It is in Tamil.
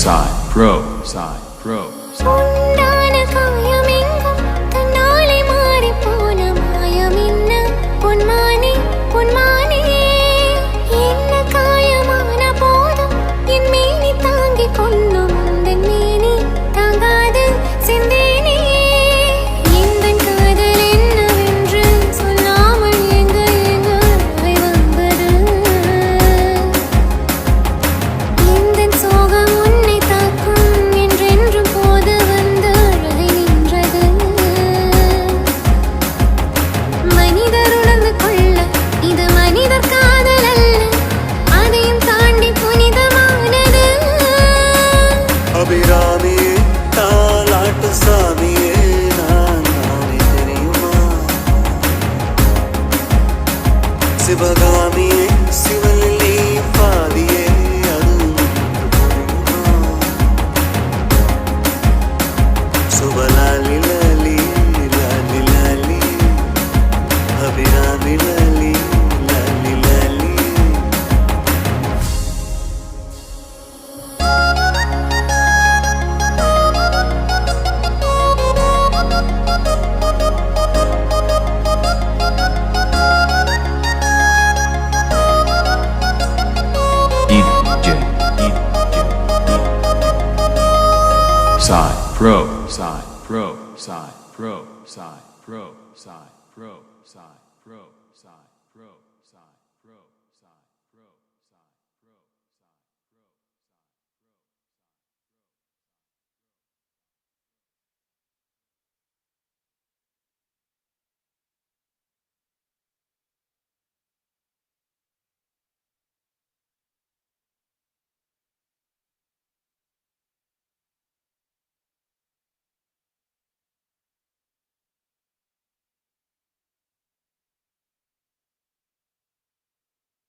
Side Pro, Side Pro. உண்டான காயமெங்கும் தன்னாலே மாறிப்போன மாயமென்ன பொன்மானே பொன்மானே என்ன காயமான போதும் என் மேனி தாங்கிக் கொள்ளும் உந்தன் மேனி தாங்காது செந்தேனே எந்தன் காதல் என்னவென்று சொல்லாமல் எங்க வந்தது எந்தன் சோகம் உன்னை தாக்கும் என்றென்றும் போது வந்து அழகை நின்றது மனிதர் உணர்ந்து கொள்ள இது மனிதர் காதல் அல்ல அதையும் தாண்டி புனிதமானது அபிராமியே தாலாட்டு சாமியே நான் நானே தெரியுமா சிவகாமியே சிவலிலே பாதியே அது புரியுமா சுபலாலி லாலி லாலி லாலி அபிராமி லாலி லாலி லாலி Side Pro, Side Pro, Side Pro, Side Pro, Side Pro, Side Pro.